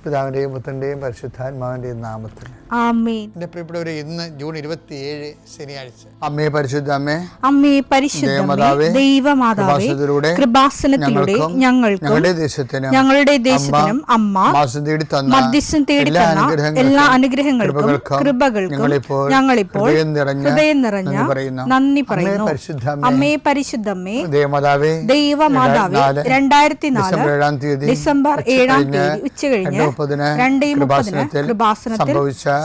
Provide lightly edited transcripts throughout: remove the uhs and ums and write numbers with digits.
പിതാവിൻ്റെയും പുത്രൻ്റെയും പരിശുദ്ധാത്മാവിൻ്റെയും നാമത്തിൽ ആമേൻ. എൻ്റെ പ്രിയപ്പെട്ടവരെ, ഇന്ന് ജൂൺ 27 ശനിയാഴ്ച. അമ്മേ പരിശുദ്ധ അമ്മേ, അമ്മേ പരിശുദ്ധമേ, ദൈവമാതാവേ, കൃപാസനത്തിലൂടെ ഞങ്ങൾക്കും ഞങ്ങളുടെ ദേശത്തിനും അമ്മ മധ്യസ്ഥം തേടി തന്ന എല്ലാ അനുഗ്രഹങ്ങൾക്കും കൃപകൾക്കും ഞങ്ങളിപ്പോൾ ഹൃദയം നിറഞ്ഞ നന്ദി പറയുന്നു. അമ്മേ പരിശുദ്ധമേ, ദൈവമാതാവേ, 2004 ഡിസംബർ 7 ഉച്ചകഴിഞ്ഞ് 2:30 കൃപാസനത്തിൽ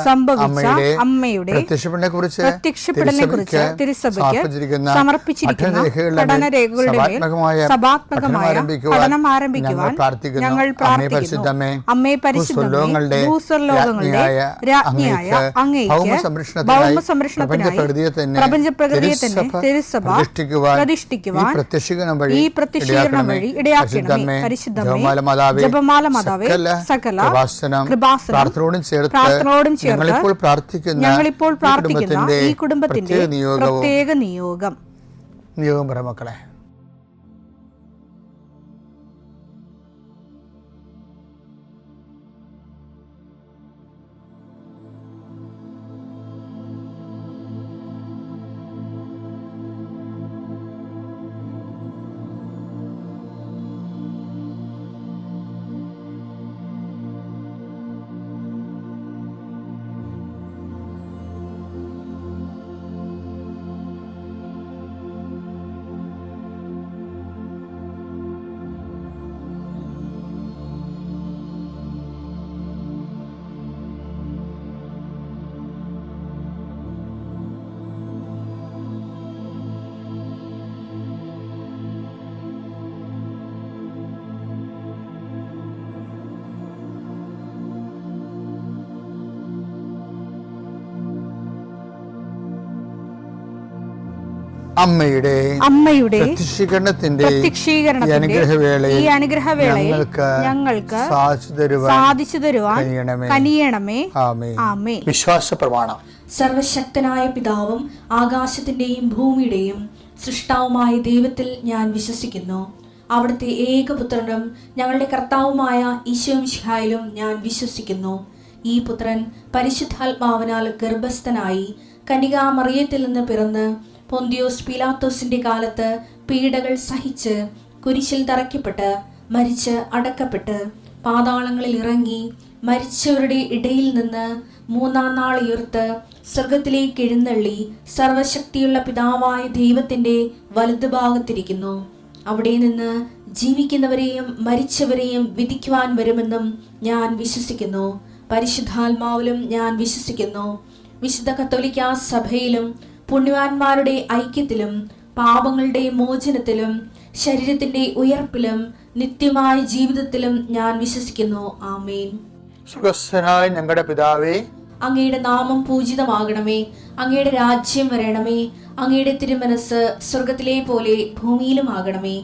സംഭവിച്ച അമ്മയുടെ പ്രത്യക്ഷപ്പെടലിനെ കുറിച്ച് തിരുസഭയ്ക്ക് സമർപ്പിച്ചിരിക്കുന്ന പഠനരേഖകളുടെ മേൽ സഭാത്മകമായ പഠനം ആരംഭിക്കുവാൻ ഞങ്ങൾ പ്രാർത്ഥിക്കുന്നു. അമ്മേ പരിശുദ്ധമേ, ഭൂസ്വർലോകങ്ങളുടെ രാജ്ഞിയായ അങ്ങേയ്ക്ക് ഭൗമസംരക്ഷണത്തിനായി പ്രപഞ്ചപ്രകൃതിയെ തന്നെ തിരുസഭ പ്രതിഷ്ഠിക്കുവാൻ ഈ പ്രത്യക്ഷീകരണം വഴി ഇടയാക്കണമേ. പരിശുദ്ധമേ, ജപമാല മാതാവേ, സകല കൃപാസനം പ്രാർത്ഥനയോടും ചേർത്ത് ഞങ്ങളിപ്പോൾ പ്രാർത്ഥിക്കുന്ന ഈ കുടുംബത്തിന്റെ പ്രത്യേക നിയോഗം പറ മക്കളെ. അമ്മയുടെ പ്രത്യക്ഷീകരണത്തിന്റെ ഈ അനുഗ്രഹവേളയിൽ ഞങ്ങൾക്ക് സാധിച്ചു തരുവാൻ കനിയണമേ. ആമേൻ. വിശ്വാസ പ്രമാണം. സർവശക്തനായ പിതാവും ആകാശത്തിന്റെയും ഭൂമിയുടെയും സൃഷ്ടാവുമായ ദൈവത്തിൽ ഞാൻ വിശ്വസിക്കുന്നു. അവിടുത്തെ ഏകപുത്രനും ഞങ്ങളുടെ കർത്താവുമായ ഈശോമിശിഹായിലും ഞാൻ വിശ്വസിക്കുന്നു. ഈ പുത്രൻ പരിശുദ്ധാത്മാവിനാൽ ഗർഭസ്ഥനായി കന്യകാമറിയത്തിൽ നിന്ന് പിറന്ന് പൊന്തിയോസ് പീലാത്തോസിന്റെ കാലത്ത് പീഡകൾ സഹിച്ച് കുരിശിൽ തറയ്ക്കപ്പെട്ട് മരിച്ച് അടക്കപ്പെട്ട് പാതാളങ്ങളിൽ ഇറങ്ങി മരിച്ചവരുടെ ഇടയിൽ നിന്ന് 3-ാം നാൾ ഉയർത്ത് സ്വർഗത്തിലേക്ക് എഴുന്നള്ളി സർവശക്തിയുള്ള പിതാവായ ദൈവത്തിന്റെ വലതുഭാഗത്തിരിക്കുന്നു. അവിടെ നിന്ന് ജീവിക്കുന്നവരെയും മരിച്ചവരെയും വിധിക്കുവാൻ വരുമെന്നും ഞാൻ വിശ്വസിക്കുന്നു. പരിശുദ്ധാത്മാവിലും ഞാൻ വിശ്വസിക്കുന്നു. വിശുദ്ധ കത്തോലിക്കാ സഭയിലും പുണ്യവാന്മാരുടെ ഐക്യത്തിലും പാപങ്ങളുടെ മോചനത്തിലും ശരീരത്തിന്റെ ഉയർപ്പിലും നിത്യമായ ജീവിതത്തിലും ഞാൻ വിശ്വസിക്കുന്നു. ആമേൻ. സ്വർഗ്ഗസ്ഥനായ ഞങ്ങളുടെ പിതാവേ, അങ്ങയുടെ നാമം പൂജിതമാകണമേ. അങ്ങയുടെ രാജ്യം വരണമേ. അങ്ങയുടെ തിരുമനസ് സ്വർഗത്തിലെ പോലെ ഭൂമിയിലും ആകണമേ.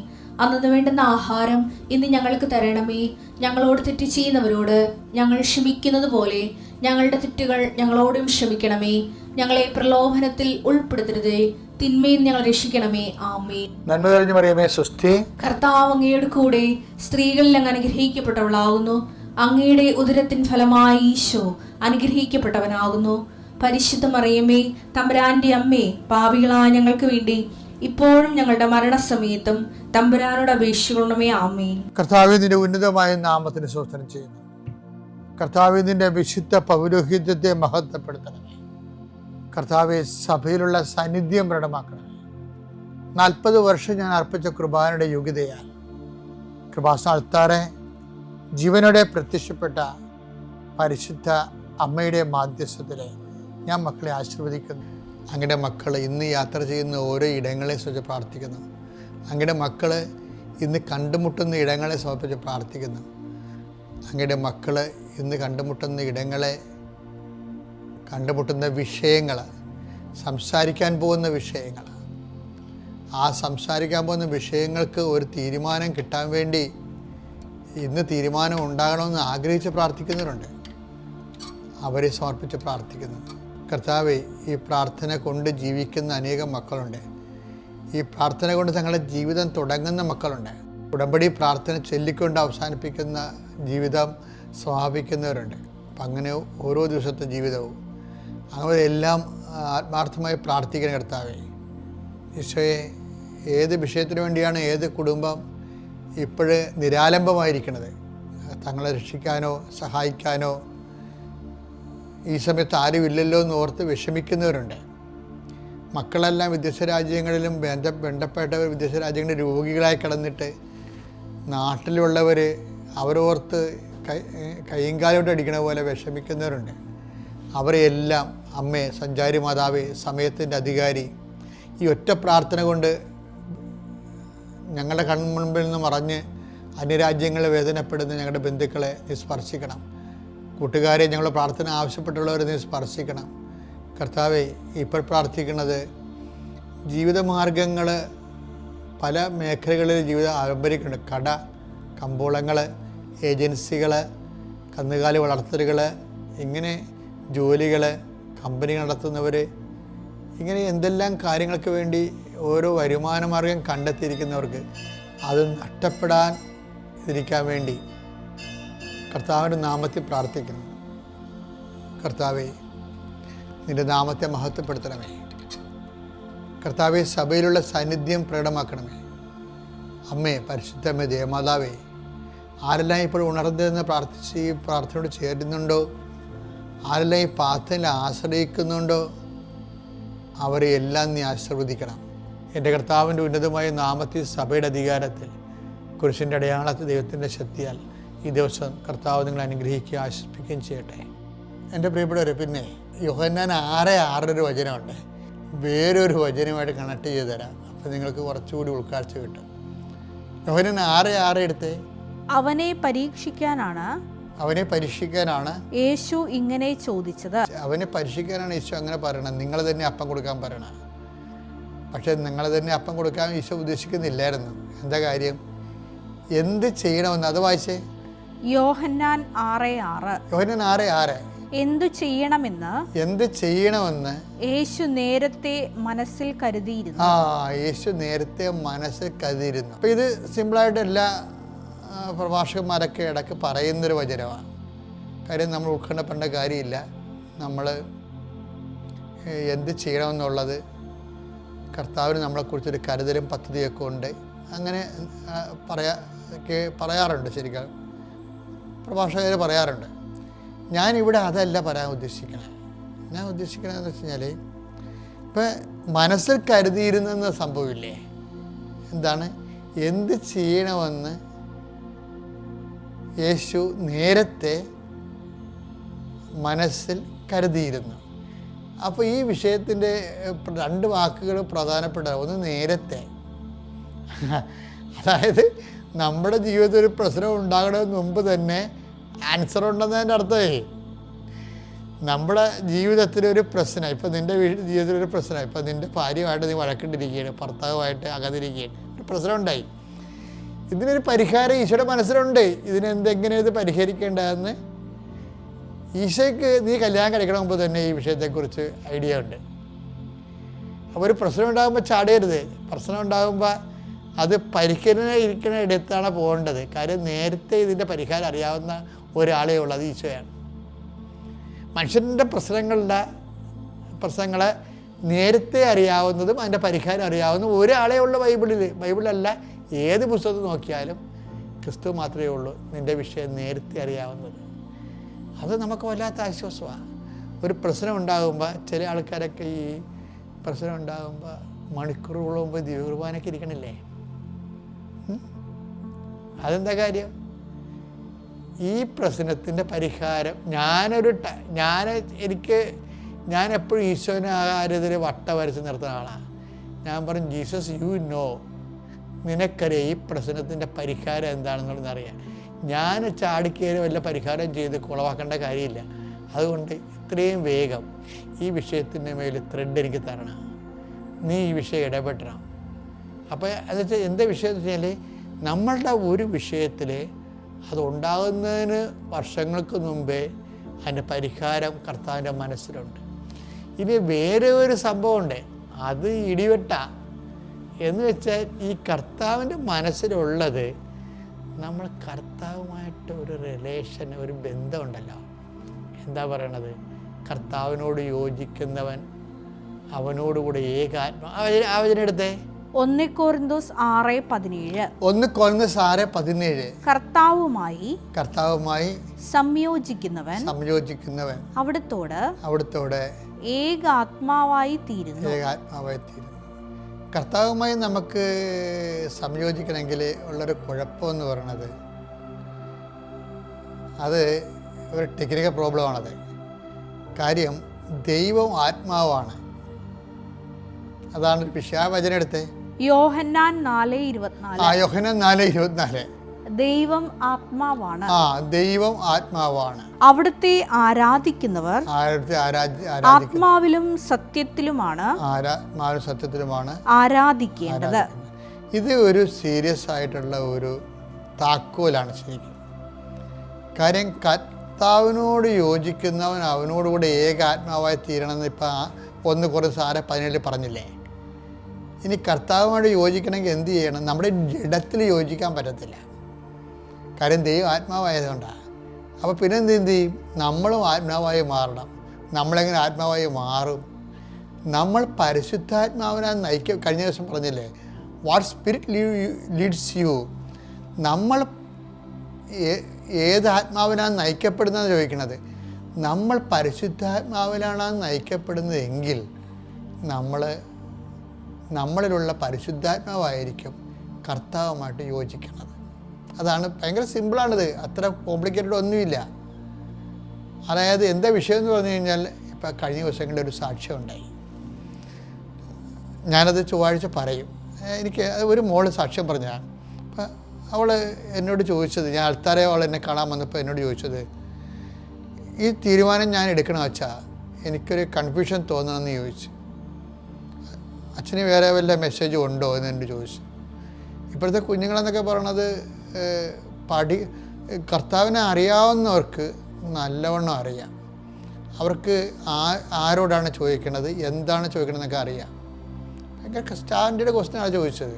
അന്നു വേണ്ടുന്ന ആഹാരം ഇന്ന് ഞങ്ങൾക്ക് തരണമേ. ഞങ്ങളോട് തെറ്റ് ചെയ്യുന്നവരോട് ഞങ്ങൾ ക്ഷമിക്കുന്നത് പോലെ ഞങ്ങളുടെ തെറ്റുകൾ ഞങ്ങളോടും ക്ഷമിക്കണമേ. ഞങ്ങളെ പ്രലോഭനത്തിൽ ഉൾപ്പെടുത്തരുതേ, തിന്മയിൽ ഞങ്ങൾ രക്ഷിക്കണമേ. ആമേൻ. നന്മ നിറഞ്ഞ മറിയമേ, സ്വസ്തി. കർത്താവ് അങ്ങയുടെ കൂടെ സ്ത്രീകളിൽ അങ്ങ് അനുഗ്രഹിക്കപ്പെട്ടവളാകുന്നു. അങ്ങയുടെ ഉദരത്തിൻ ഫലമായി ഈശോ അനുഗ്രഹിക്കപ്പെട്ടവനാകുന്നു. പരിശുദ്ധ മറിയമേ, തമ്പുരാന്റെ അമ്മേ, പാപികളായ ഞങ്ങൾക്ക് വേണ്ടി ഇപ്പോഴും ഞങ്ങളുടെ മരണസമയത്തും തമ്പുരാനോട് അപേക്ഷിക്കണമേ. ആമേൻ. കർത്താവേ, നിന്റെ ഉന്നതമായ നാമത്തിന് സ്തോത്രം ചെയ്യുന്നു. കർത്താവേ, നിന്റെ വിശുദ്ധ പൗരോഹിത്യത്തെ മഹത്വപ്പെടുത്തണമേ. കർത്താവെ, സഭയിലുള്ള സാന്നിധ്യം പ്രകടമാക്കണമേ. 40 വർഷം ഞാൻ അർപ്പിച്ച കൃപാനയുടെ യോഗ്യതയാൽ കൃപാസനത്താറെ ജീവനോടെ പ്രത്യക്ഷപ്പെട്ട പരിശുദ്ധ അമ്മയുടെ മാധ്യസ്ഥത്തിലെ ഞാൻ മക്കളെ ആശീർവദിക്കുന്നു. അങ്ങയുടെ മക്കൾ ഇന്ന് യാത്ര ചെയ്യുന്ന ഓരോ ഇടങ്ങളെ സംബന്ധിച്ച് പ്രാർത്ഥിക്കുന്നു. അങ്ങയുടെ മക്കൾ ഇന്ന് കണ്ടുമുട്ടുന്ന ഇടങ്ങളെ സമർപ്പിച്ച് പ്രാർത്ഥിക്കുന്നു. അങ്ങയുടെ മക്കൾ ഇന്ന് കണ്ടുമുട്ടുന്ന ഇടങ്ങളെ, കണ്ടുമുട്ടുന്ന വിഷയങ്ങൾ, സംസാരിക്കാൻ പോകുന്ന വിഷയങ്ങൾ, ആ സംസാരിക്കാൻ പോകുന്ന വിഷയങ്ങൾക്ക് ഒരു തീരുമാനം കിട്ടാൻ വേണ്ടി ഇന്ന് തീരുമാനം ഉണ്ടാകണമെന്ന് ആഗ്രഹിച്ച് പ്രാർത്ഥിക്കുന്നവരുണ്ട്. അവരെ സമർപ്പിച്ച് പ്രാർത്ഥിക്കുന്നു. കർത്താവേ, ഈ പ്രാർത്ഥന കൊണ്ട് ജീവിക്കുന്ന അനേകം മക്കളുണ്ട്. ഈ പ്രാർത്ഥന കൊണ്ട് തങ്ങളുടെ ജീവിതം തുടങ്ങുന്ന മക്കളുണ്ട്. ഉടമ്പടി പ്രാർത്ഥന ചൊല്ലിക്കൊണ്ട് അവസാനിപ്പിക്കുന്ന ജീവിതം സമാപിക്കുന്നവരുണ്ട്. അപ്പം അങ്ങനെ ഓരോ ദിവസത്തെ ജീവിതവും അങ്ങനെ എല്ലാം ആത്മാർത്ഥമായി പ്രാർത്ഥിക്കാൻ കർത്താവേ. ഈശോയെ, ഏത് വിഷയത്തിന് വേണ്ടിയാണ് ഏത് കുടുംബം ഇപ്പോഴ് നിരാലംബമായിരിക്കുന്നത്, തങ്ങളെ രക്ഷിക്കാനോ സഹായിക്കാനോ ഈ സമയത്ത് ആരുമില്ലല്ലോ എന്ന് ഓർത്ത് വിഷമിക്കുന്നവരുണ്ട്. മക്കളെല്ലാം വിദേശ രാജ്യങ്ങളിലും ബന്ധപ്പെട്ടവർ വിദേശ രാജ്യങ്ങളിൽ രോഗികളായി കിടന്നിട്ട് നാട്ടിലുള്ളവർ അവരോർത്ത് കൈയും കാലോട്ട് അടിക്കണ പോലെ വിഷമിക്കുന്നവരുണ്ട്. അവരെയെല്ലാം അമ്മേ, സഞ്ചാരി മാതാവേ, സമയത്തിൻ്റെ അധികാരി, ഈ ഒറ്റ പ്രാർത്ഥന കൊണ്ട് ഞങ്ങളുടെ കൺമുൻപിൽ നിന്ന് മറഞ്ഞ് അന്യരാജ്യങ്ങളിൽ വേദനപ്പെടുന്ന ഞങ്ങളുടെ ബന്ധുക്കളെ നീ സ്പർശിക്കണം. കൂട്ടുകാരെ, ഞങ്ങളുടെ പ്രാർത്ഥന ആവശ്യപ്പെട്ടുള്ളവരെ നീ സ്പർശിക്കണം. കർത്താവെ, ഇപ്പോൾ പ്രാർത്ഥിക്കുന്നത് ജീവിതമാർഗങ്ങൾ പല മേഖലകളിൽ ജീവിതം ആരംഭിക്കുന്നുണ്ട്. കട, കമ്പോളങ്ങൾ, ഏജൻസികൾ, കന്നുകാലി വളർത്തലുകൾ, ഇങ്ങനെ ജോലികൾ, കമ്പനി നടത്തുന്നവർ, ഇങ്ങനെ എന്തെല്ലാം കാര്യങ്ങൾക്ക് വേണ്ടി ഓരോ വരുമാന മാർഗം കണ്ടെത്തിയിരിക്കുന്നവർക്ക് അത് നഷ്ടപ്പെടാൻ ഇരിക്കാൻ വേണ്ടി കർത്താവിൻ്റെ നാമത്തിൽ പ്രാർത്ഥിക്കുന്നു. കർത്താവെ, നിൻ്റെ നാമത്തെ മഹത്വപ്പെടുത്തണമേ. കർത്താവെ, സഭയിലുള്ള സാന്നിധ്യം പ്രകടമാക്കണമേ. അമ്മേ, പരിശുദ്ധമ്മേ, ദേവമാതാവേ, ആരെല്ലാം ഇപ്പോൾ ഉണർന്നെന്ന് പ്രാർത്ഥിച്ച് ഈ പ്രാർത്ഥനയോട് ചേരുന്നുണ്ടോ, ആരെല്ലാം ഈ പ്രാർത്ഥനയിൽ ആശ്രയിക്കുന്നുണ്ടോ, അവരെ എല്ലാം നീ ആശീർവദിക്കണം. എൻ്റെ കർത്താവിൻ്റെ ഉന്നതമായ നാമത്തിൽ, സഭയുടെ അധികാരത്തിൽ, കുരിശിൻ്റെ അടയാളത്തിൽ, ദൈവത്തിൻ്റെ ശക്തിയാൽ ഈ ദിവസം കർത്താവ് നിങ്ങളെ അനുഗ്രഹിക്കുകയും ആശ്വസിപ്പിക്കുകയും ചെയ്യട്ടെ. എൻ്റെ പ്രിയപ്പെട്ടവരെ, പിന്നെ യോഹന്നാൻ 6:6 ഒരു വചനമുണ്ട്. വേറൊരു വചനമായിട്ട് കണക്ട് ചെയ്ത് തരാം. അപ്പം നിങ്ങൾക്ക് കുറച്ചുകൂടി ഉൾക്കാഴ്ച കിട്ടും. യോഹന്നാൻ 6:6 എടുത്ത്, അവനെ പരീക്ഷിക്കാനാണ് യേശു ഇങ്ങനെ ചോദിച്ചത്. അവനെ പരീക്ഷിക്കാനാണ് ഈശോ അങ്ങനെ പറയണത്. നിങ്ങൾ തന്നെ അപ്പം കൊടുക്കാൻ പറയണം. പക്ഷെ നിങ്ങൾ തന്നെ അപ്പം കൊടുക്കാൻ ഈശോ ഉദ്ദേശിക്കുന്നില്ലായിരുന്നു. എന്താ കാര്യം? എന്ത് ചെയ്യണമെന്ന് അത് വായിച്ചേ. യോഹന്നാൻ 6:6 എന്തു ചെയ്യണമെന്ന് യേശു നേരത്തെ മനസ്സിൽ കരുതിയിരുന്നു. യേശു നേരത്തെ മനസ്സിൽ കരുതിയിരുന്നു. അപ്പം ഇത് സിമ്പിളായിട്ട് എല്ലാ പ്രഭാഷകന്മാരൊക്കെ ഇടയ്ക്ക് പറയുന്നൊരു വചനമാണ്. കാര്യം നമ്മൾ ഉൾക്കൊള്ളപ്പെടേണ്ട കാര്യമില്ല. നമ്മൾ എന്ത് ചെയ്യണമെന്നുള്ളത് കർത്താവിന് നമ്മളെക്കുറിച്ചൊരു കരുതലും പദ്ധതിയൊക്കെ ഉണ്ട്. അങ്ങനെ പറയാറുണ്ട്. ശരിക്കും പ്രഭാഷകർ പറയാറുണ്ട്. ഞാനിവിടെ അതല്ല പറയാൻ ഉദ്ദേശിക്കണത്. ഞാൻ ഉദ്ദേശിക്കണതെന്ന് വെച്ച് കഴിഞ്ഞാൽ, ഇപ്പം മനസ്സിൽ കരുതിയിരുന്നെന്ന സംഭവമില്ലേ, എന്താണ്? എന്ത് ചെയ്യണമെന്ന് യേശു നേരത്തെ മനസ്സിൽ കരുതിയിരുന്നു. അപ്പോൾ ഈ വിഷയത്തിൻ്റെ 2 വാക്കുകൾ പ്രധാനപ്പെട്ട. ഒന്ന് നേരത്തെ, അതായത് നമ്മുടെ ജീവിതത്തിൽ ഒരു പ്രശ്നം ഉണ്ടാകണമെന്ന് മുമ്പ് തന്നെ ആൻസർ ഉണ്ടെന്നതിൻ്റെ അർത്ഥമേ. നമ്മുടെ ജീവിതത്തിലൊരു പ്രശ്നം, ഇപ്പം നിൻ്റെ ജീവിതത്തിലൊരു പ്രശ്നം, ഇപ്പം നിൻ്റെ ഭാര്യയുമായിട്ട് നീ വഴക്കിട്ടിരിക്കുകയാണ്, ഭർത്താവുമായിട്ട് അകന്നിരിക്കുകയാണ്, ഒരു പ്രശ്നം ഉണ്ടായി. ഇതിനൊരു പരിഹാരം ഈശോയുടെ മനസ്സിലുണ്ട്. ഇതിനെന്തെങ്ങനെ ഇത് പരിഹരിക്കേണ്ടതെന്ന് ഈശോയ്ക്ക് നീ കല്യാണം കഴിക്കണ മുമ്പ് തന്നെ ഈ വിഷയത്തെക്കുറിച്ച് ഐഡിയ ഉണ്ട്. അപ്പോൾ ഒരു പ്രശ്നം ഉണ്ടാകുമ്പോൾ ചാടരുത്. പ്രശ്നം ഉണ്ടാകുമ്പോൾ അത് ഇരിക്കുന്ന ഇടത്താണ് പോകേണ്ടത്. കാര്യം നേരത്തെ ഇതിൻ്റെ പരിഹാരം അറിയാവുന്ന ഒരാളേ ഉള്ളൂ, അത് ഈശോയാണ്. മനുഷ്യൻ്റെ പ്രശ്നങ്ങളെ നേരത്തെ അറിയാവുന്നതും അതിൻ്റെ പരിഹാരം അറിയാവുന്നതും ഒരാളേ ഉള്ളൂ ബൈബിളല്ല, ഏത് പുസ്തകത്തിൽ നോക്കിയാലും ക്രിസ്തു മാത്രമേ ഉള്ളൂ നിൻ്റെ വിഷയം നേരത്തെ അറിയാവുന്നത്. അത് നമുക്ക് വല്ലാത്ത ആശ്വാസമാണ്. ഒരു പ്രശ്നം ഉണ്ടാകുമ്പോൾ ചില ആൾക്കാരൊക്കെ ഈ പ്രശ്നം ഉണ്ടാകുമ്പോൾ മണിക്കൂറുകൾ മുമ്പ് ദിവ്യകുർബാനയ്ക്ക് ഇരിക്കണില്ലേ? അതെന്താ കാര്യം? ഈ പ്രശ്നത്തിൻ്റെ പരിഹാരം ഞാൻ എപ്പോഴും ഈശോനെ കാര്യത്തിൽ വട്ട വരച്ച് നിർത്തുന്ന ആളാണ്. ഞാൻ പറഞ്ഞു, ജീസസ്, യു നോ, നിനക്കറിയാം ഈ പ്രശ്നത്തിൻ്റെ പരിഹാരം എന്താണെന്നുള്ളത് അറിയാം. ഞാൻ ചാടിക്കയറി വല്ല പരിഹാരം ചെയ്ത് കുളവാക്കേണ്ട കാര്യമില്ല. അതുകൊണ്ട് ഇത്രയും വേഗം ഈ വിഷയത്തിൻ്റെ മേൽ ത്രെഡ് എനിക്ക് തരണം, നീ ഈ വിഷയം ഇടപെട്ടണം. അപ്പോൾ എന്ന് വെച്ചാൽ എന്താ വിഷയം എന്ന് വെച്ചാൽ, നമ്മളുടെ ഒരു വിഷയത്തിൽ അതുണ്ടാകുന്നതിന് വർഷങ്ങൾക്ക് മുമ്പേ അതിൻ്റെ പരിഹാരം കർത്താവിൻ്റെ മനസ്സിലുണ്ട്. ഇനി വേറെ ഒരു സംഭവമുണ്ട്, അത് ഇടിവെട്ട എന്ന് വെച്ചാൽ ഈ കർത്താവിൻ്റെ മനസ്സിലുള്ളത് നമ്മൾ കർത്താവുമായിട്ട് ഒരു റിലേഷൻ, ഒരു ബന്ധമുണ്ടല്ലോ. എന്താ പറയണത്? കർത്താവിനോട് യോജിക്കുന്നവൻ അവനോടുകൂടെ ആവചനെടുത്തേ 1 കൊരിന്തോസ് 6:17 1 കൊരിന്തോസ് 6:17 കർത്താവുമായി സംയോജിക്കുന്നവൻ അവിടുത്തോട് ഏകാത്മാവായി തീരുന്നു. കർത്താവുമായി നമുക്ക് സംയോജിക്കണമെങ്കിൽ ഉള്ളൊരു കുഴപ്പമെന്ന് പറയുന്നത്, അത് ഒരു ടെക്നിക്കൽ പ്രോബ്ലമാണത്. കാര്യം ദൈവം ആത്മാവാണ്. അതാണ് വചനം എടുത്തേ, യോഹന്നാൻ 4:24. യോഹന്നാൻ 4:24. ദൈവം ആത്മാവാണ്. ദൈവം ആത്മാവാണ്. അവിടുത്തെ ആരാധിക്കുന്നവർ ആത്മാവിലും സത്യത്തിലുമാണ് ആരാധിക്കേണ്ടത്. ഇത് ഒരു സീരിയസ് ആയിട്ടുള്ള ഒരു താക്കോലാണ് ശരിക്കും. കാര്യം കർത്താവിനോട് യോജിക്കുന്നവൻ അവനോടുകൂടെ ഏകാത്മാവായി തീരണമെന്ന് ഇപ്പം 1 കൊരിന്തോസ് 6:17 പറഞ്ഞില്ലേ. ഇനി കർത്താവുമായിട്ട് യോജിക്കണമെങ്കിൽ എന്ത് ചെയ്യണം? നമ്മുടെ ജഡത്തിൽ യോജിക്കാൻ പറ്റത്തില്ല. കാര്യം ദൈവം ആത്മാവായതുകൊണ്ടാണ്. അപ്പോൾ പിന്നെ എന്ത് ചെയ്യും? നമ്മളും ആത്മാവായി മാറണം. നമ്മളെങ്ങനെ ആത്മാവായി മാറും? നമ്മൾ പരിശുദ്ധാത്മാവിനാൽ കഴിഞ്ഞ ദിവസം പറഞ്ഞില്ലേ, വാട്ട് സ്പിരിറ്റ് ലീഡ്സ് യു. നമ്മൾ ഏത് ആത്മാവിനാണ് നയിക്കപ്പെടുന്നതെന്ന് ചോദിക്കണത്. നമ്മൾ പരിശുദ്ധാത്മാവിലാണ് നയിക്കപ്പെടുന്നതെങ്കിൽ നമ്മളിലുള്ള പരിശുദ്ധാത്മാവായിരിക്കും കർത്താവുമായിട്ട് യോജിക്കുന്നത്. അതാണ് ഭയങ്കര സിമ്പിളാണിത്, അത്ര കോംപ്ലിക്കേറ്റഡ് ഒന്നുമില്ല. അതായത് എന്താ വിഷയം എന്ന് പറഞ്ഞു കഴിഞ്ഞാൽ, ഇപ്പം കഴിഞ്ഞ ദിവസങ്ങളിൽ ഒരു സാക്ഷ്യം ഉണ്ടായി. ഞാനത് ചൊവ്വാഴ്ച പറയും. എനിക്ക് ഒരു മോള് സാക്ഷ്യം പറഞ്ഞതാണ്. അപ്പം അവൾ എന്നോട് ചോദിച്ചത്, ഞാൻ ആൾക്കാരെ അവൾ എന്നെ കാണാൻ വന്നപ്പോൾ എന്നോട് ചോദിച്ചത്, ഈ തീരുമാനം ഞാൻ എടുക്കണ വെച്ചാൽ എനിക്കൊരു കൺഫ്യൂഷൻ തോന്നണമെന്ന് ചോദിച്ചു. അച്ഛന് വേറെ വല്ല മെസ്സേജ് ഉണ്ടോ എന്ന് എന്നോട് ചോദിച്ചു. ഇപ്പോഴത്തെ കുഞ്ഞുങ്ങളെന്നൊക്കെ പറയണത് കർത്താവിനെ അറിയാവുന്നവർക്ക് നല്ലവണ്ണം അറിയാം. അവർക്ക് ആരോടാണ് ചോദിക്കണത്, എന്താണ് ചോദിക്കണമെന്നൊക്കെ അറിയാം. ഭയങ്കര സ്റ്റാൻഡേർഡ് ക്വസ്റ്റ്യനാണ് ചോദിച്ചത്.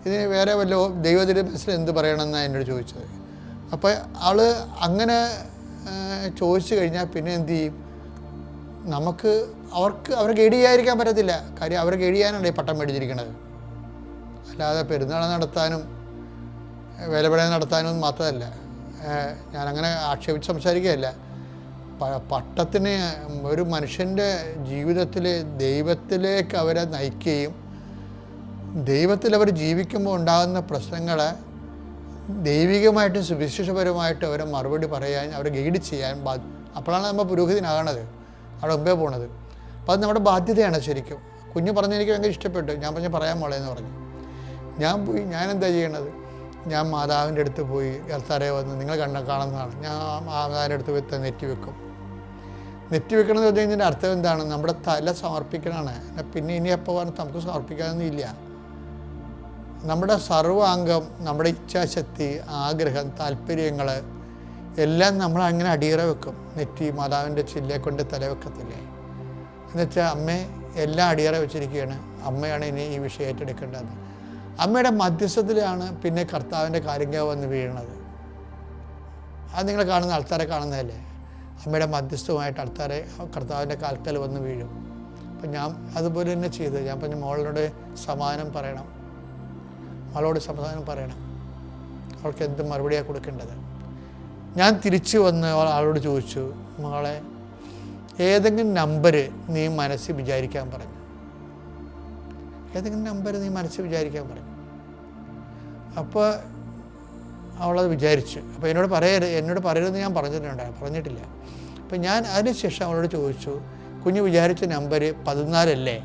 ഇതിന് വേറെ വല്ല ദൈവത്തിൻ്റെ മനസ്സിൽ എന്ത് പറയണമെന്നാണ് എന്നോട് ചോദിച്ചത്. അപ്പോൾ അവൾ അങ്ങനെ ചോദിച്ചു കഴിഞ്ഞാൽ പിന്നെ എന്ത് ചെയ്യും? അവരെ ഗൈഡ് ചെയ്യാതിരിക്കാൻ പറ്റത്തില്ല. കാര്യം അവരെ ഗൈഡ് ചെയ്യാനാണ് ഈ പട്ടം മേടിച്ചിരിക്കുന്നത്. അല്ലാതെ പെരുന്നാൾ നടത്താനും വേലപടയം നടത്താനും മാത്രമല്ല. ഞാനങ്ങനെ ആക്ഷേപിച്ച് സംസാരിക്കുകയല്ല. പട്ടത്തിന് ഒരു മനുഷ്യൻ്റെ ജീവിതത്തിൽ ദൈവത്തിലേക്ക് അവരെ നയിക്കുകയും ദൈവത്തിൽ അവർ ജീവിക്കുമ്പോൾ ഉണ്ടാകുന്ന പ്രശ്നങ്ങളെ ദൈവികമായിട്ടും സുവിശേഷപരമായിട്ടും അവരെ മറുപടി പറയാൻ, അവരെ ഗൈഡ് ചെയ്യാൻ അപ്പോഴാണ് നമ്മൾ പുരോഹിതനാകണത്, അവിടെ മുമ്പേ പോണത്. അപ്പോൾ അത് നമ്മുടെ ബാധ്യതയാണ് ശരിക്കും. കുഞ്ഞ് പറഞ്ഞെനിക്ക് ഭയങ്കര ഇഷ്ടപ്പെട്ടു. ഞാൻ പറയാൻ മോളേന്ന് പറഞ്ഞു. ഞാനെന്താ ചെയ്യണത്? ഞാൻ മാതാവിൻ്റെ അടുത്ത് പോയി കർത്താരെ വന്ന് നിങ്ങൾ കാണുന്നതാണ്. ഞാൻ മാതാവിൻ്റെ അടുത്ത് പോയി നെറ്റി വെക്കും. നെറ്റി വെക്കണമെന്ന് പറഞ്ഞു കഴിഞ്ഞാൽ അർത്ഥം എന്താണ്? നമ്മുടെ തല സമർപ്പിക്കണമാണ്. പിന്നെ ഇനി എപ്പോൾ പറഞ്ഞാൽ നമുക്ക് സമർപ്പിക്കാനൊന്നും ഇല്ല. നമ്മുടെ സർവാംഗം, നമ്മുടെ ഇച്ഛാശക്തി, ആഗ്രഹം, താല്പര്യങ്ങൾ എല്ലാം നമ്മൾ അങ്ങനെ അടിയറ വെക്കും. നെറ്റി മാതാവിൻ്റെ ചില്ലെ കൊണ്ട് തലവെക്കത്തില്ലേ? എന്നുവെച്ചാൽ അമ്മേ എല്ലാം അടിയറ വെച്ചിരിക്കുകയാണ്, അമ്മയാണ് ഇനി ഈ വിഷയം ഏറ്റെടുക്കേണ്ടത്. അമ്മയുടെ മധ്യസ്ഥത്തിലാണ് പിന്നെ കർത്താവിൻ്റെ കാര്യങ്ങൾ വന്ന് വീഴുന്നത്. അത് നിങ്ങൾ കാണുന്ന ആൾക്കാരെ കാണുന്നതല്ലേ? അമ്മയുടെ മധ്യസ്ഥവുമായിട്ട് ആൾക്കാരെ കർത്താവിൻ്റെ കാൽക്കൽ വന്ന് വീഴും. അപ്പം ഞാൻ അതുപോലെ തന്നെ ചെയ്തത്. ഞാൻ പറഞ്ഞ മോളോട് സമാധാനം പറയണം, അവൾക്ക് എന്ത് മറുപടിയാണ് കൊടുക്കേണ്ടത്. ഞാൻ തിരിച്ചു വന്ന് ആളോട് ചോദിച്ചു, മകളെ ഏതെങ്കിലും നമ്പർ നീ മനസ്സിൽ വിചാരിക്കാൻ പറഞ്ഞു. ഏതെങ്കിലും നമ്പർ നീ മനസ്സിൽ വിചാരിക്കാൻ പറഞ്ഞു. അപ്പോൾ അവളത് വിചാരിച്ചു. അപ്പോൾ എന്നോട് പറയരുതെന്ന് ഞാൻ പറഞ്ഞിട്ടില്ല. അപ്പം ഞാൻ അതിനുശേഷം അവളോട് ചോദിച്ചു, കുഞ്ഞ് വിചാരിച്ച നമ്പർ 14 അല്ലേ?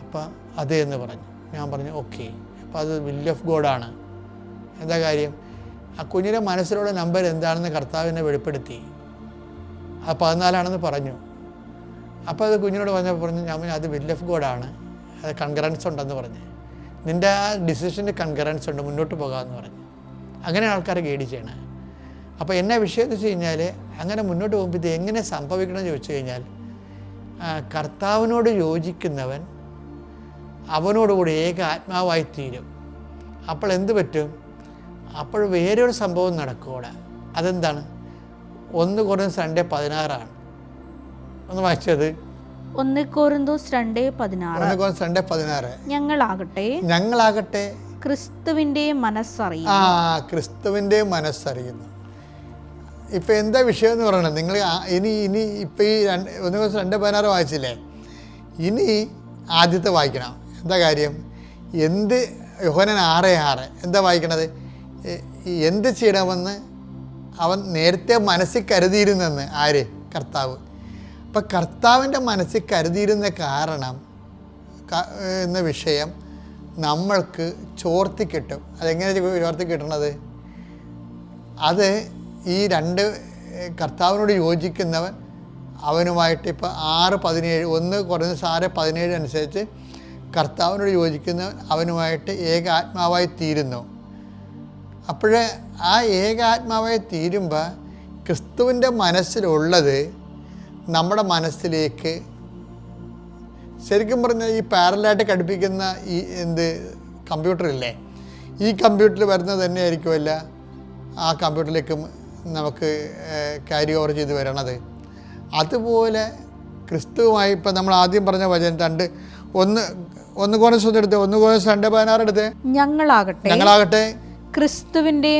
അപ്പം അതേ എന്ന് പറഞ്ഞു. ഞാൻ പറഞ്ഞു ഓക്കെ. അപ്പോൾ അത് വിൽ ഓഫ് ഗോഡാണ്. എന്താ കാര്യം? ആ കുഞ്ഞിൻ്റെ മനസ്സിലുള്ള നമ്പർ എന്താണെന്ന് കർത്താവിനെ വെളിപ്പെടുത്തി. അത് 14 പറഞ്ഞു. അപ്പോൾ അത് കുഞ്ഞിനോട് പറഞ്ഞു ഞാൻ അത് വിൽ ഓഫ് ഗോഡാണ്, അത് കൺകറൻസ് ഉണ്ടെന്ന് പറഞ്ഞു. നിൻ്റെ ആ ഡിസിഷന് കൺകറൻസ് ഉണ്ട്, മുന്നോട്ട് പോകാമെന്ന് പറഞ്ഞു. അങ്ങനെ ആൾക്കാരെ ഗൈഡ് ചെയ്യണം. അപ്പോൾ എന്നെ വിഷയം എന്ന് വെച്ച് കഴിഞ്ഞാൽ അങ്ങനെ മുന്നോട്ട് പോകുമ്പോൾ ഇത് എങ്ങനെ സംഭവിക്കണമെന്ന് ചോദിച്ചു കഴിഞ്ഞാൽ, കർത്താവിനോട് യോജിക്കുന്നവൻ അവനോടുകൂടി ഏക ആത്മാവായി തീരും. അപ്പോൾ എന്ത് പറ്റും? അപ്പോൾ വേറൊരു സംഭവം നടക്കും അവിടെ. അതെന്താണ്? 1 Corinthians 2:16 ഒന്ന് വായിച്ചത്. 1 Corinthians 2:16 ഞങ്ങളാകട്ടെ ക്രിസ്തുവിന്റെ മനസ്സറിയുന്നു. ക്രിസ്തുവിൻ്റെ മനസ്സറിയുന്നു. ഇപ്പം എന്താ വിഷയം എന്ന് പറയണത്? നിങ്ങൾ ഇനി ഇപ്പം ഈ 1 Corinthians 2:16 വായിച്ചില്ലേ? ഇനി ആദ്യത്തെ വായിക്കണം. എന്താ കാര്യം? യോഹന്നാൻ 6:6 എന്താ വായിക്കണത്? എന്ത് ചെയ്യണമെന്ന് അവൻ നേരത്തെ മനസ്സിൽ കരുതിയിരുന്നെന്ന്. ആര്? കർത്താവ്. അപ്പം കർത്താവിൻ്റെ മനസ്സിൽ കരുതിയിരുന്ന കാരണം എന്ന വിഷയം നമ്മൾക്ക് ചോർത്തി കിട്ടും. അതെങ്ങനെ ചോർത്തി കിട്ടണത്? അത് ഈ 2 കർത്താവിനോട് യോജിക്കുന്നവൻ അവനുമായിട്ട് ഇപ്പോൾ 6:17 1 Corinthians 6:17 അനുസരിച്ച് കർത്താവിനോട് യോജിക്കുന്നവൻ അവനുമായിട്ട് ഏകാത്മാവായി തീരുന്നു. അപ്പോഴേ ആ ഏകാത്മാവായി തീരുമ്പോൾ ക്രിസ്തുവിൻ്റെ മനസ്സിലുള്ളത് നമ്മുടെ മനസ്സിലേക്ക് ശരിക്കും പറഞ്ഞാൽ ഈ പാരലായിട്ട് ഘടിപ്പിക്കുന്ന ഈ കമ്പ്യൂട്ടറില്ലേ, ഈ കമ്പ്യൂട്ടറിൽ വരുന്നത് തന്നെ ആയിരിക്കുമല്ല ആ കമ്പ്യൂട്ടറിലേക്ക് നമുക്ക് ക്യാരി ഓവർ ചെയ്ത് വരണത്. അതുപോലെ ക്രിസ്തുവുമായി ഇപ്പം നമ്മൾ ആദ്യം പറഞ്ഞ വചനം 1 Corinthians എടുത്ത് 1 Corinthians 2:16 എടുത്ത് ഞങ്ങളാകട്ടെ ക്രിസ്തുവിന്റെ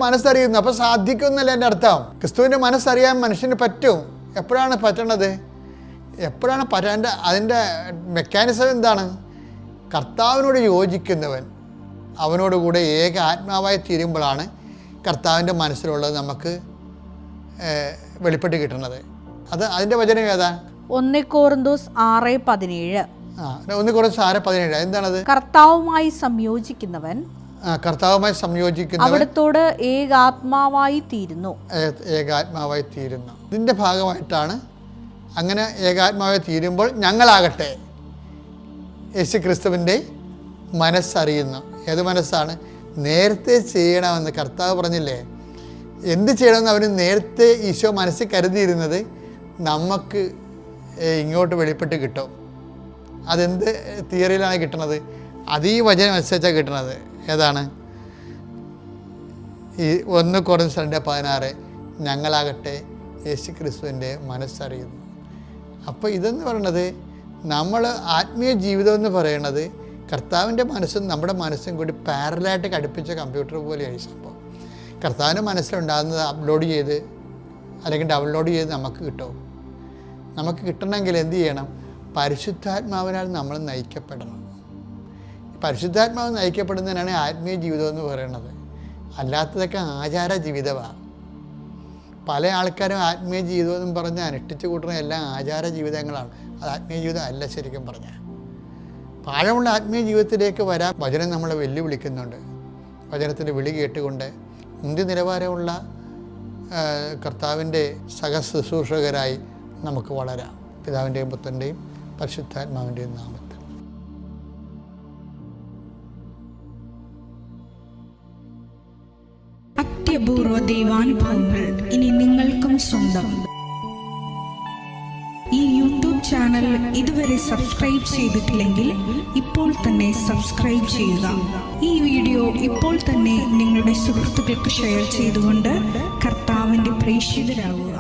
മനസ്സറിയുന്നു. അപ്പോൾ സാധിക്കുമെന്നല്ല എൻ്റെ അർത്ഥം. ക്രിസ്തുവിൻ്റെ മനസ്സറിയാൻ മനുഷ്യന് പറ്റും. എപ്പോഴാണ് പറ്റണത്? അതിൻ്റെ മെക്കാനിസം എന്താണ്? കർത്താവിനോട് യോജിക്കുന്നവൻ അവനോടുകൂടെ ഏക ആത്മാവായി തീരുമ്പോഴാണ് കർത്താവിൻ്റെ മനസ്സിലുള്ളത് നമുക്ക് വെളിപ്പെട്ട് കിട്ടുന്നത്. അതിൻ്റെ വചനം ഏതാ? 1 Corinthians 6:17 1 Corinthians 6:17 എന്താണത്? കർത്താവുമായി സംയോജിക്കുന്നവൻ അവിടത്തോട് ഏകാത്മാവായി തീരുന്നു. ഇതിൻ്റെ ഭാഗമായിട്ടാണ് അങ്ങനെ ഏകാത്മാവായി തീരുമ്പോൾ ഞങ്ങളാകട്ടെ യേശു ക്രിസ്തുവിൻ്റെ മനസ്സറിയുന്നു. ഏത് മനസ്സാണ്? നേരത്തെ ചെയ്യണമെന്ന് കർത്താവ് പറഞ്ഞില്ലേ? എന്ത് ചെയ്യണമെന്ന് അവന് നേരത്തെ ഈശോ മനസ്സിൽ കരുതിയിരുന്നത് നമുക്ക് ഇങ്ങോട്ട് വെളിപ്പെട്ട് കിട്ടും. അതെന്ത് തിയറിയിലാണ് കിട്ടുന്നത്? അത് ഈ വചനം അനുസരിച്ചാണ് കിട്ടുന്നത്. ഏതാണ്? ഈ 1 Corinthians 2:16 ഞങ്ങളാകട്ടെ യേശു ക്രിസ്തുവിൻ്റെ മനസ്സറിയുന്നു. അപ്പോൾ ഇതെന്ന് പറയണത് നമ്മൾ ആത്മീയ ജീവിതം എന്ന് പറയണത് കർത്താവിൻ്റെ മനസ്സും നമ്മുടെ മനസ്സും കൂടി പാരലായിട്ട് ഘടിപ്പിച്ച കമ്പ്യൂട്ടർ പോലെയായി സംഭവം. കർത്താവിൻ്റെ മനസ്സിലുണ്ടാകുന്നത് അപ്ലോഡ് ചെയ്ത് അല്ലെങ്കിൽ ഡൗൺലോഡ് ചെയ്ത് നമുക്ക് കിട്ടും. നമുക്ക് കിട്ടണമെങ്കിൽ എന്ത് ചെയ്യണം? പരിശുദ്ധാത്മാവിനാൽ നമ്മൾ നയിക്കപ്പെടണം. പരിശുദ്ധാത്മാവ് നയിക്കപ്പെടുന്നതിനാണ് ആത്മീയ ജീവിതം എന്ന് പറയുന്നത്. അല്ലാത്തതൊക്കെ ആചാര ജീവിതമാണ്. പല ആൾക്കാരും ആത്മീയ ജീവിതം എന്നും പറഞ്ഞ് അനുഷ്ഠിച്ച് കൂട്ടുന്ന എല്ലാം ആചാര ജീവിതങ്ങളാണ്. അത് ആത്മീയ ജീവിതം അല്ല. ശരിക്കും പറഞ്ഞാൽ ആഴമുള്ള ആത്മീയ ജീവിതത്തിലേക്ക് വരാൻ വചനം നമ്മളെ വെല്ലുവിളിക്കുന്നുണ്ട്. വചനത്തിൻ്റെ വിളി കേട്ടുകൊണ്ട് നിലവാരമുള്ള കർത്താവിൻ്റെ സഹശുശ്രൂഷകരായി നമുക്ക് വളരാം. പിതാവിൻ്റെയും പുത്രൻ്റെയും പരിശുദ്ധാത്മാവിൻ്റെയും നാമത്തിൽ. അത്യപൂർവ ദൈവാനുഭവങ്ങൾ ഇനി നിങ്ങൾക്കും സ്വന്തം. ഈ യൂട്യൂബ് ചാനൽ ഇതുവരെ സബ്സ്ക്രൈബ് ചെയ്തിട്ടില്ലെങ്കിൽ ഇപ്പോൾ തന്നെ സബ്സ്ക്രൈബ് ചെയ്യുക. ഈ വീഡിയോ ഇപ്പോൾ തന്നെ നിങ്ങളുടെ സുഹൃത്തുക്കൾക്ക് ഷെയർ ചെയ്തുകൊണ്ട് കർത്താവിൻ്റെ പ്രേക്ഷിതരാകുക.